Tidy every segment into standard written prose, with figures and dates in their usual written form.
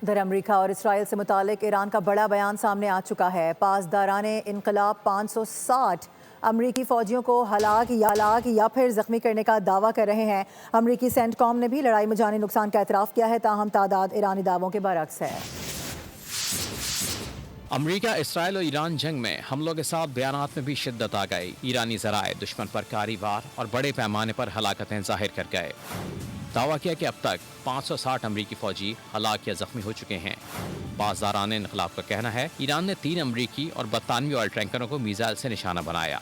ادھر امریکہ اور اسرائیل سے متعلق ایران کا بڑا بیان سامنے آ چکا ہے۔ پاسداران انقلاب 560 امریکی فوجیوں کو ہلاک یا پھر زخمی کرنے کا دعویٰ کر رہے ہیں۔ امریکی سینٹ کام نے بھی لڑائی میں جانی نقصان کا اعتراف کیا ہے، تاہم تعداد ایرانی دعووں کے برعکس ہے۔ امریکہ، اسرائیل اور ایران جنگ میں حملوں کے ساتھ بیانات میں بھی شدت آ گئی۔ ایرانی ذرائع دشمن پر کاری وار اور بڑے پیمانے پر ہلاکتیں ظاہر کر گئے۔ دعویٰ کیا کہ اب تک 560 امریکی فوجی ہلاک یا زخمی ہو چکے ہیں۔ پاسداران انقلاب کا کہنا ہے ایران نے 3 امریکی اور 92 آئل ٹینکروں کو میزائل سے نشانہ بنایا،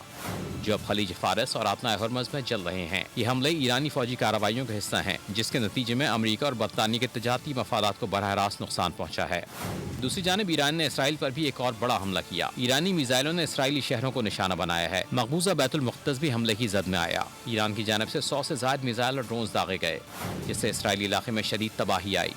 جو اب خلیج فارس اور آتنہ ہرمز میں چل رہے ہیں۔ یہ حملے ایرانی فوجی کارروائیوں کا حصہ ہیں، جس کے نتیجے میں امریکہ اور برطانیہ کے تجارتی مفادات کو براہ راست نقصان پہنچا ہے۔ دوسری جانب ایران نے اسرائیل پر بھی ایک اور بڑا حملہ کیا۔ ایرانی میزائلوں نے اسرائیلی شہروں کو نشانہ بنایا ہے۔ مقبوضہ بیت المقدس بھی حملے کی زد میں آیا۔ ایران کی جانب سے 100 سے زائد میزائل اور ڈرونز داغے گئے، جس سے اسرائیلی علاقے میں شدید تباہی آئی۔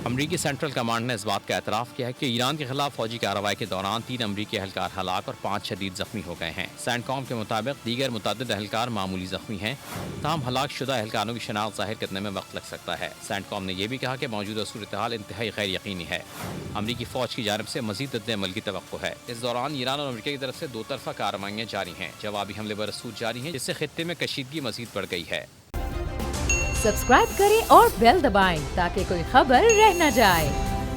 امریکی سینٹرل کمانڈ نے اس بات کا اعتراف کیا ہے کہ ایران کے خلاف فوجی کارروائی کے دوران 3 امریکی اہلکار ہلاک اور 5 شدید زخمی ہو گئے ہیں۔ سینٹ کام کے مطابق دیگر متعدد اہلکار معمولی زخمی ہیں، تاہم ہلاک شدہ اہلکاروں کی شناخت ظاہر کرنے میں وقت لگ سکتا ہے۔ سینٹ کام نے یہ بھی کہا کہ موجودہ صورتحال انتہائی غیر یقینی ہے۔ امریکی فوج کی جانب سے مزید رد عمل کی توقع ہے۔ اس دوران ایران اور امریکہ کی طرف سے 2 طرفہ کارروائیاں جاری ہیں۔ جوابی حملے برسود جاری ہیں، جس سے خطے میں کشیدگی مزید بڑھ گئی ہے۔ سبسکرائب کریں اور بیل دبائیں تاکہ کوئی خبر رہ نہ جائے۔